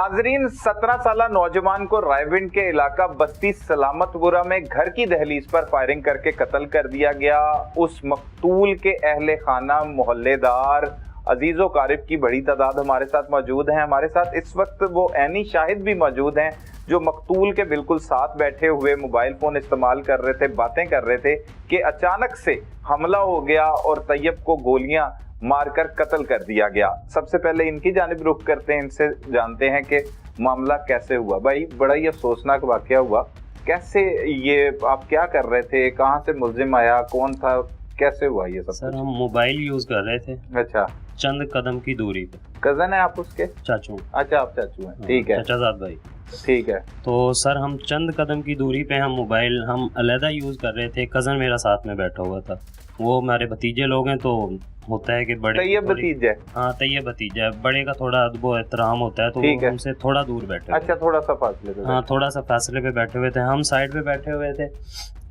नाजरीन, 17 साल नौजवान को रायविंड के इलाका बस्ती सलामतपुरा में घर की दहलीज पर फायरिंग करके कत्ल कर दिया गया। उस मकतूल के अहले खाना, मोहल्लेदार, अजीजो कारिब की बड़ी तादाद हमारे साथ मौजूद हैं। हमारे साथ इस वक्त वो ऐनी शाहिद भी मौजूद हैं जो मकतूल के बिल्कुल साथ बैठे हुए मोबाइल फोन इस्तेमाल कर रहे थे, बातें कर रहे थे कि अचानक से हमला हो गया और तैयब को गोलियां मारकर कत्ल कर दिया गया। सबसे पहले इनकी जानिब रुख करते हैं, इनसे जानते हैं कि मामला कैसे हुआ। भाई, बड़ा ही अफसोसनाक वाकया हुआ। कैसे, ये आप क्या कर रहे थे, कहाँ से मुल्जिम आया, कौन था, कैसे हुआ ये सब? सर, हम मोबाइल यूज कर रहे थे। अच्छा। चंद कदम की दूरी पे। कजन है आप उसके? चाचू। अच्छा, आप चाचू हैं, ठीक है। चाचाजाद भाई। ठीक है। तो सर, हम चंद कदम की दूरी पे हम मोबाइल हम अलहदा यूज कर रहे थे। कजन मेरा साथ में बैठा हुआ था। वो हमारे भतीजे लोग हैं, तो होता है कि बड़े तैयब भतीजा। हाँ, तैयब भतीजा है। बड़े का थोड़ा अदब एहतराम होता है, तो वो हमसे थोड़ा दूर बैठे। अच्छा, थोड़ा सा फासले पे। हाँ, थोड़ा सा फासले पे बैठे हुए थे। हम साइड पे बैठे हुए थे,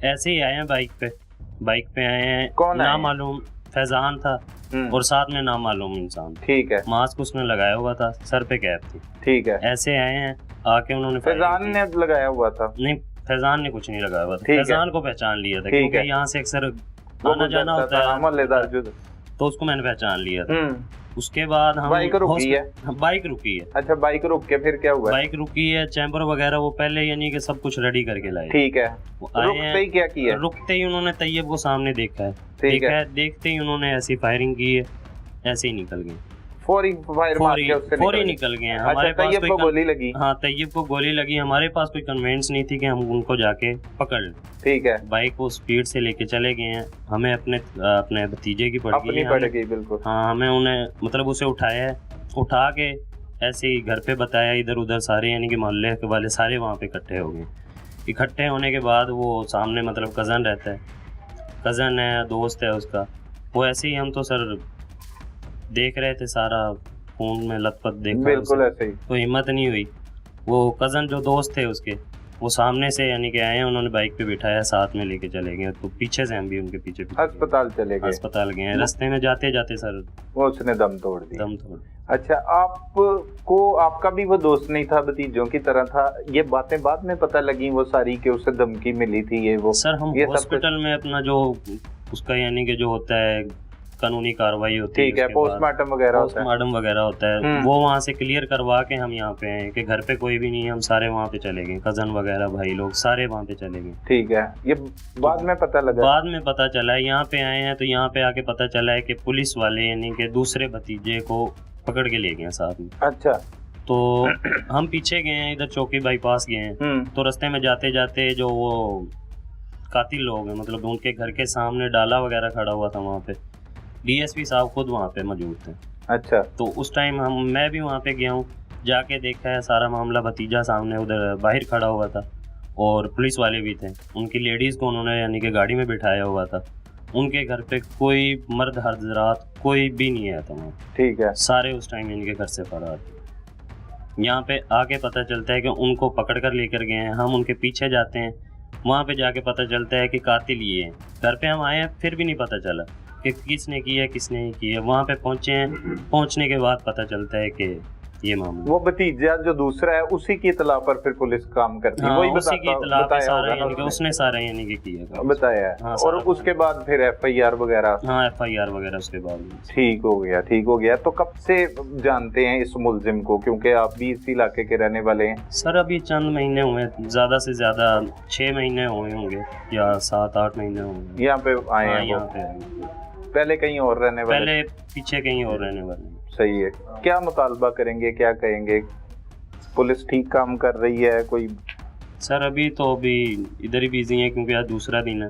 ऐसे ही आए हैं बाइक पे आए हैं। कौन नाम मालूम फैजान था और साथ में नाम मालूम इंसान। ठीक है। मास्क उसने लगाया हुआ था, सर पे कैप थी। ठीक है। ऐसे आए हैं, आके उन्होंने फैजान ने लगाया हुआ था? नहीं, फैजान ने कुछ नहीं लगाया हुआ था। फैजान को पहचान लिया था क्योंकि यहाँ से अक्सर आना जाना होता है, तो उसको मैंने पहचान लिया था। उसके बाद हम बाइक रुकी है। अच्छा, बाइक रुक के फिर क्या हुआ? बाइक रुकी है, चैम्बर वगैरह वो पहले यानी कि सब कुछ रेडी करके लाए। ठीक है। रुकते ही क्या किया? रुकते ही उन्होंने तैयब को सामने देखा है। देखते ही उन्होंने ऐसी फायरिंग की है, ऐसे ही निकल गए। फौरी निकल गए। हमारे पास तैयब को गोली लगी? हाँ, तैयब को गोली लगी। हमारे पास कोई कन्वेंस नहीं थी कि हम उनको जाके पकड़ लें। ठीक है। बाइक को स्पीड से लेके चले गए हैं। हमें अपने भतीजे की पड़ गई। बिल्कुल। हाँ, हमें उन्हें मतलब उसे उठाया है, उठा के ऐसे ही घर पे बताया। इधर उधर सारे यानी कि मोहल्ले के वाले सारे वहाँ पे इकट्ठे हो गए। इकट्ठे होने के बाद वो सामने मतलब कज़न रहता है, कज़न है, दोस्त है उसका। वो ऐसे ही हम तो सर देख रहे थे, सारा फोन में लथपथ देखा। बिल्कुल ऐसे ही। तो हिम्मत नहीं हुई। वो कज़न जो दोस्त थे उसके, वो सामने से यानी कि आए हैं, उन्होंने बाइक पे बिठाया, साथ में लेके चले गए। तो पीछे से हम भी उनके पीछे अस्पताल चले गए। अस्पताल गए। रास्ते में जाते जाते सर वो उसने दम तोड़ दिया। अच्छा, आपका भी वो दोस्त नहीं था, भतीजों की तरह था? ये बातें बाद में पता लगी वो सारी कि उसे धमकी मिली थी ये वो? सर, हम हॉस्पिटल में अपना जो उसका यानी कि जो होता है कानूनी कार्रवाई होती है, ठीक है, पोस्टमार्टम वगैरह होता है, वो वहाँ से क्लियर करवा के हम यहाँ पे हैं कि घर पे कोई भी नहीं है। हम सारे वहाँ पे चले गए, कजन वगैरह भाई लोग सारे वहाँ पे चले गए। ठीक है। ये बाद में पता लगा? बाद में पता चला है, यहाँ पे आए हैं तो यहाँ पे आके पता चला है कि पुलिस वाले यानी कि दूसरे भतीजे को पकड़ के ले गए साथ में। अच्छा। तो हम पीछे गए हैं, इधर चौकी बाईपास गए हैं। तो रास्ते में जाते जाते जो वो कातिल लोग हैं, मतलब उनके घर के सामने डाला वगैरह खड़ा हुआ था, वहाँ पे डीएसपी साहब खुद वहाँ पे मौजूद थे। अच्छा। तो उस टाइम मैं भी वहाँ पे गया हूँ, जाके देखा है सारा मामला। भतीजा सामने उधर बाहर खड़ा हुआ था और पुलिस वाले भी थे। उनकी लेडीज़ को उन्होंने यानी कि गाड़ी में बिठाया हुआ था। उनके घर पे कोई मर्द हजरात कोई भी नहीं आया था वहाँ। ठीक है। सारे उस टाइम इनके घर से फरार थे। यहाँ पे आके पता चलता है कि उनको पकड़ कर लेकर गए हैं। हम उनके पीछे जाते हैं, वहाँ पे जाके पता चलता है कि कातिल ये है। घर पे हम आए हैं, फिर भी नहीं पता चला कि किसने की है किसने नहीं की है। वहाँ पे पहुँचे हैं, पहुँचने के बाद पता चलता है कि ये मामला। वो भतीजा जो दूसरा है उसी की इतला पर फिर पुलिस काम करती है। वही उसी की इतला पे सारा यानी कि उसने सारा यानी कि किया बताया है। हाँ, और उसके बाद फिर एफआईआर वगैरह? हाँ, एफआईआर वगैरह उसके बाद। ठीक हो गया। तो कब से जानते हैं इस मुल्जिम को, क्योंकि आप भी इसी इलाके के रहने वाले हैं? सर, अभी चंद महीने हुए, ज्यादा से ज्यादा 6 महीने हुए होंगे या 7-8 महीने होंगे यहाँ पे आए हैं। यहाँ पे पहले कहीं और रहने वाले? पहले पीछे कहीं और रहने वाले। सही है। क्या मुतालबा करेंगे, क्या कहेंगे? पुलिस ठीक काम कर रही है कोई? सर, अभी इधर ही बिजी है क्योंकि आज दूसरा दिन है,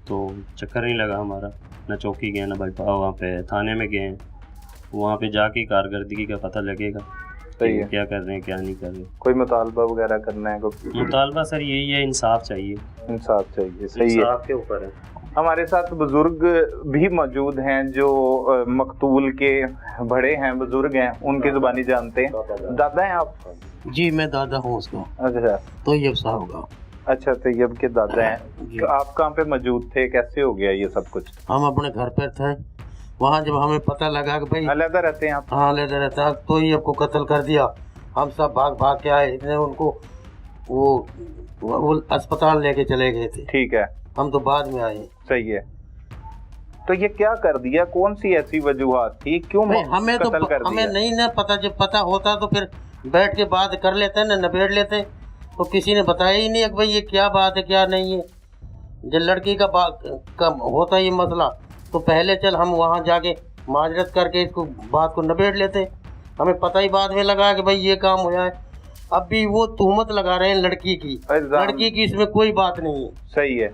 तो चक्कर नहीं लगा हमारा। ना चौकी गए ना वहाँ पे थाने में गए। वहाँ पे जाके कारकर्दगी का पता लगेगा। सही है। क्या कर रहे हैं क्या नहीं कर रहे। कोई मुतालबा वगैरह करना है? मुतालबा सर यही है, इंसाफ चाहिए। सही है। के ऊपर है। हमारे साथ बुजुर्ग भी मौजूद हैं जो मकतूल के बड़े हैं, बुजुर्ग हैं, उनकी जुबानी जानते हैं। दादा हैं आप? जी, मैं दादा हूँ उसका। अच्छा। तैयब साहब का। अच्छा, तैयब के दादा हैं। तो आप कहाँ पे मौजूद थे, कैसे हो गया ये सब कुछ? हम अपने घर पर थे। वहाँ जब हमें पता लगा कि भाई अलहदा रहते हैं आप? हाँ, अलहदा रहता है। तैयब को कत्ल कर दिया हम सब भाग भाग के आए, इतने उनको वो अस्पताल लेके चले गए थे। ठीक है, हम तो बाद में आए। सही है। तो ये क्या कर दिया, कौन सी ऐसी वजूहात थी, क्यों हमें तो कत्ल कर हमें दिया? नहीं ना पता, जब पता होता तो फिर बैठ के बात कर लेते ना, निबेड़ लेते। तो किसी ने बताया ही नहीं कि भाई ये क्या बात है क्या नहीं है। जब लड़की का होता ये मसला तो पहले चल हम वहाँ जाके माजरत करके इसको बात को निबेड़ लेते। हमें पता ही बाद में लगा कि भाई ये काम हो जाए। अब भी वो तुहमत लगा रहे हैं लड़की की, लड़की की इसमें कोई बात नहीं है। सही है,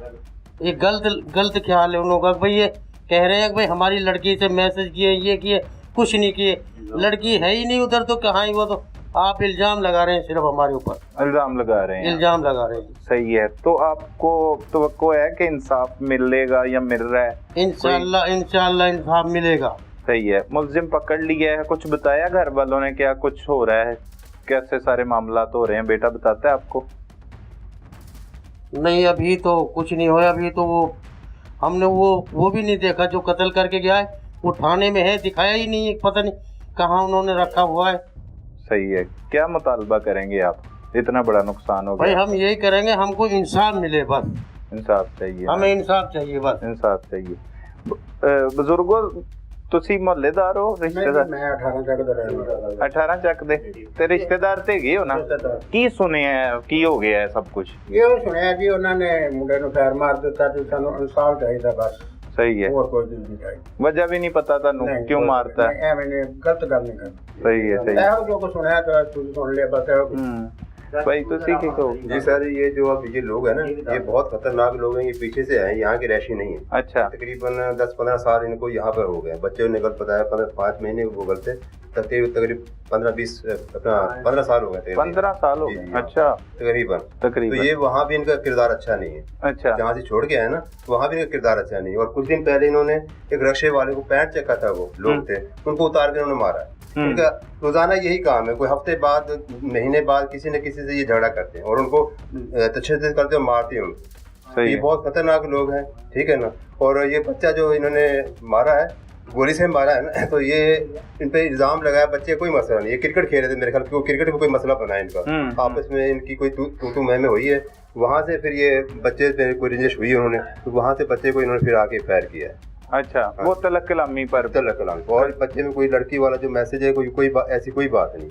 ये गलत ख्याल है उन लोगों का। भाई ये कह रहे हैं कि भाई हमारी लड़की से मैसेज किए, ये किए, कुछ नहीं किए। लड़की है ही नहीं उधर, तो कहाँ ही वो, तो आप इल्जाम लगा रहे हैं सिर्फ हमारे ऊपर, इल्जाम लगा रहे हैं। इल्जाम लगा रहे हैं। सही है। तो आपको तवक्को है कि इंसाफ मिलेगा या मिल रहा है? इंशाल्लाह इंसाफ मिलेगा। सही है। मुल्जिम पकड़ लिया है, कुछ बताया घर वालों ने क्या कुछ हो रहा है, कैसे सारे मामला हो रहे हैं? बेटा बताता है आपको? नहीं, अभी तो कुछ नहीं हुआ। अभी तो हमने वो भी नहीं देखा जो कत्ल करके गया है। वो थाने में है, दिखाया ही नहीं है, पता नहीं कहाँ उन्होंने रखा हुआ है। सही है। क्या मुतालबा करेंगे आप? इतना बड़ा नुकसान हो भाई गया। हम यही करेंगे, हमको इंसाफ मिले बस। इंसाफ चाहिए, हमें इंसाफ चाहिए बस। इंसाफ चाहिए। बुजुर्गो, ਤੁਸੀਂ ਮੁਹੱਲੇਦਾਰ ਹੋ, ਰਿਸ਼ਤੇਦਾਰ? ਮੈਂ 18 ਚੱਕ ਦਾ ਰਹਿਣ ਵਾਲਾ। 18 ਚੱਕ ਦੇ ਤੇ ਰਿਸ਼ਤੇਦਾਰ ਤੇ ਗਏ ਹੋ ਨਾ? ਕੀ ਸੁਣਿਆ, ਕੀ ਹੋ ਗਿਆ ਸਭ ਕੁਝ? ਇਹ ਸੁਣਿਆ ਜੀ ਉਹਨਾਂ ਨੇ ਮੁੰਡੇ ਨੂੰ ਫੈਰ ਮਾਰ ਦਿੱਤਾ ਤੇ ਸਾਨੂੰ ਇਨਸਾਫ ਚਾਹੀਦਾ ਬਸ। ਸਹੀ ਹੈ। ਹੋਰ ਕੋਈ ਨਹੀਂ ਚਾਹੀਦਾ। ਵਜ੍ਹਾ ਵੀ ਨਹੀਂ ਪਤਾ ਤੁਹਾਨੂੰ ਕਿਉਂ ਮਾਰਤਾ? ਐਵੇਂ ਨੇ ਗਲਤ ਗੱਲ ਨਹੀਂ ਕਰਨੀ। ਸਹੀ ਹੈ, ਸਹੀ ਹੈ। ਇਹੋ ਜੋ ਕੁਛ ਸੁਣਿਆ ਤਾਂ ਤੁਸੀਂ ਸੁਣ ਲਿਆ ਬਸ। भाई तो सीख ही जी सर, ये जो अब ये लोग हैं ना, ये बहुत खतरनाक लोग हैं। ये पीछे से हैं, यहाँ के रैशी नहीं है। अच्छा। तकरीबन 10-15 साल इनको यहाँ पर हो गए। बच्चे ने गलत बताया 5 महीने वो गलत थे। तकरीबन 15 साल हो गए। 15 साल हो गए? अच्छा, तकरीबन। तो ये वहाँ भी इनका किरदार अच्छा नहीं है। अच्छा। जहाँ से छोड़ के आए ना, तो वहाँ भी इनका किरदार अच्छा नहीं है। और कुछ दिन पहले इन्होंने एक रक्शे वाले को पैंट चक्का था, वो लोग थे, उनको उतार के उन्होंने मारा। इनका रोजाना यही काम है। कोई हफ्ते बाद, महीने बाद किसी न किसी से ये झगड़ा करते हैं और उनको तशद्दुद करते हैं, मारते हैं उनको। ये बहुत खतरनाक लोग हैं, ठीक है ना। और ये बच्चा जो इन्होंने मारा है, गोली से मारा है ना, तो ये इन पे इल्जाम लगाया। बच्चे कोई मसला नहीं, ये क्रिकेट खेल रहे थे मेरे ख्याल, क्योंकि क्रिकेट में कोई मसला बना है इनका, आपस में इनकी कोई तू मैं हुई है। वहाँ से फिर ये बच्चे पे कोई रंजिश हुई है उन्होंने, तो वहाँ से बच्चे को इन्होंने फिर आके फायर किया है। अच्छा। वो तलक कलामी पर? तलक कलामी। और बच्चे में कोई लड़की वाला जो मैसेज है, ऐसी कोई बात नहीं।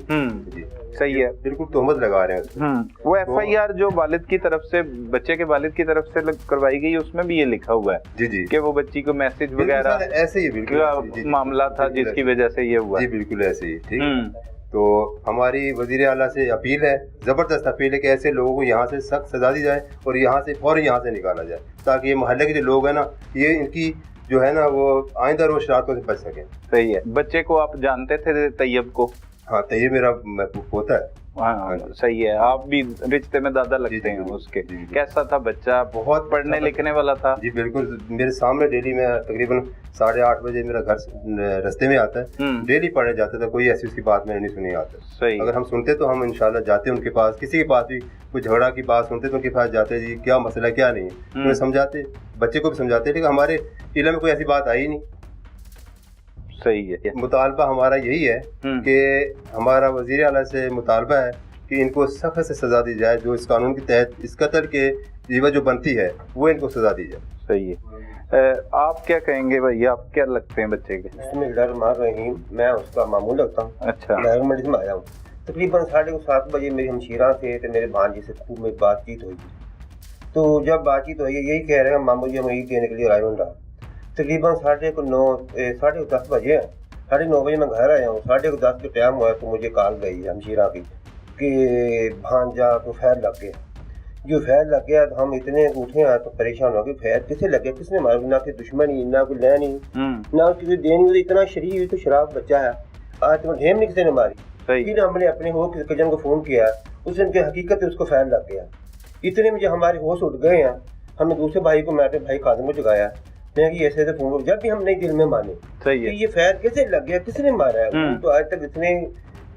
जी सही है। बिल्कुल तोहमत लगा रहे हैं। वो FIR जो वालिद की तरफ से, बच्चे के वालिद की तरफ से करवाई गई, उसमें भी ये लिखा हुआ है जी जी कि वो बच्ची को मैसेज वगैरह ऐसे ही बिल्कुल मामला था जिसकी वजह से ये हुआ। जी बिल्कुल ऐसे ही, ठीक। तो हमारी वजीर आला से अपील है, ज़बरदस्त अपील है कि ऐसे लोगों को यहाँ से सख्त सजा दी जाए और यहाँ से फौरन यहाँ से निकाला जाए, ताकि ये मोहल्ले के जो लोग हैं ना, ये इनकी जो है ना, वो आइंदा रोज शरारतों से बच सके। सही है। बच्चे को आप जानते थे, तैयब को? हाँ, तैयब मेरा पोता है। हाँ, सही है। आप भी रिश्ते में दादा लगते हैं उसके। कैसा था बच्चा? बहुत पढ़ने लिखने वाला था? जी बिल्कुल। मेरे सामने डेली में तकरीबन 8:30 बजे मेरा घर रास्ते में आता है, डेली पढ़ने जाता था। कोई ऐसी उसकी बात मैंने नहीं सुनी आता। सही। अगर हम सुनते तो हम इंशाल्लाह जाते उनके पास, किसी के पास भी कोई झगड़ा की बात सुनते तो उनके पास जाते, जी क्या मसला क्या नहीं है, उन्हें समझाते, बच्चे को भी समझाते। लेकिन हमारे इल्म में कोई ऐसी बात आई नहीं। सही है। मुतालबा हमारा यही है कि हमारा वज़ीर आला से मुतालबा है कि इनको सख्त से सज़ा दी जाए, जो इस कानून के तहत इस कत्ल के जीवा जो बनती है वो इनको सज़ा दी जाए। सही है। आप क्या कहेंगे भाई, आप क्या लगते हैं बच्चे के? बिस्मिल्लाहिर्रहमानिर्रहीम। मैं उसका मामूल लगता हूँ। अच्छा। मैं मंडी में आया हूँ। तकरीबन 7:30 बजे मेरी हमशीरा थे, तो मेरे भांजी से खूब में बातचीत हुई। तो जब बातचीत हुई, यही कह रहे हैं मामू जी हम यही कहने के लिए आए हूँ। तकरीबन 10:30 बजे हैं, 9:30 बजे मैं घर आया हूँ। 10:30 का टाइम हुआ तो मुझे कॉल गई हमशीरा की कि भांजा को फैर लग गया। जो फैर लग गया तो हम इतने उठे हैं तो परेशान हो गए, फैर किसे लग गया, किसने मारा? ना कोई दुश्मनी, ना कोई लेनी, ना उसकी देनी। इतना शरीफ तो शराब बच्चा है, आज तो ढेम नहीं किसी ने मारी। फिर हमने अपने हो कजन को फ़ोन किया, उसने की हकीकत है उसको फैर लग गया। इतने में जो हमारे होश उठ गए हैं, हमने दूसरे भाई को, मैं भाई काजम को जगाया। मैं कि ऐसे फोन, जब भी हम नहीं दिल में माने सही है कि ये फैर कैसे लग गया, किसने मारा है, तो आज तक इतने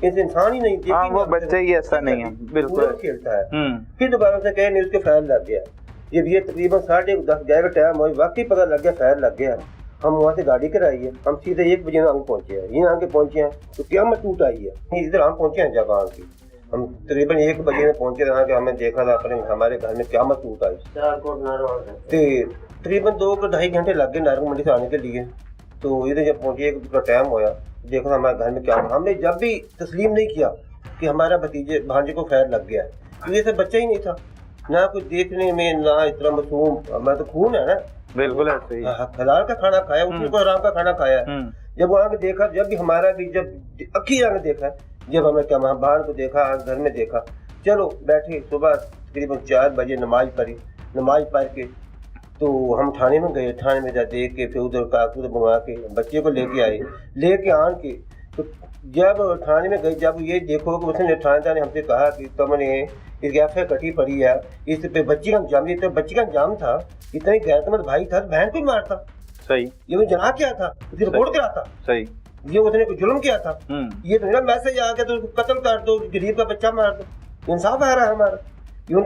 इंसान ही नहीं थे। वो बच्चे ही ऐसा नहीं है, बिल्कुल खेलता है। फिर दोबारा से कहे नहीं उसके फैर लग गया। जब ये तकरीबन 10:30 का टाइम हुआ, वाकई पता लग गया फैर लग गया। हम वहाँ से गाड़ी कराई है, हम सीधे 1 बजे आगे पहुँचे हैं। यहाँ आगे पहुँचे हैं तो क्या टूट आई है, इधर हम पहुँचे हैं जगह की। हम तकरीबन 1 बजे में पहुंचे रहा कि हमें देखा था अपने हमारे घर में क्या टूट आई। तकरीबन 2-2.5 घंटे लग गए नारंग मंडी से आने के लिए। तो इधर जब पहुंचे एक टाइम होया, देखा था हमारे घर में क्या, हमने जब भी तस्लीम नहीं किया कि हमारा भतीजे भांजे को फैर लग गया है, क्योंकि ऐसा बच्चा ही नहीं था, ना कुछ देखने में, ना इतना मासूम, हमारा तो खून है ना, बिल्कुल ऐसे ही। हलाल का खाना खाया, उसने को हराम का खाना खाया है। जब वहाँ पे देखा, जब भी हमारा भी जब अखी आगे देखा, जब हमें क्या भान को देखा, घर में देखा, चलो बैठे, सुबह तकरीबन 4 बजे नमाज पढ़ी, नमाज पढ़ के तो हम थाने में गए, थाने में जा देख के फिर उधर कागज मंगवा के बच्चे को लेके आए, लेके आन के तो जब थाने में गए, जब ये देखो कि उसने थानेदार ने हमसे कहा कि तुमने इसकी एफआईआर कटी पड़ी है, इस पे बच्ची का अंजाम, ये तो बच्ची का अंजाम था, इतना ही गैरतमंद भाई था, बहन को ही मारता। सही। ये वो जना क्या था, उसकी रिपोर्ट कराता। सही। ये उसने कुछ जुल्म किया था, ये तो ना मैसेज आ गया तो उसको कत्ल कर दो, गरीब का बच्चा मार दो, इंसाफ आ रहा है हमारा।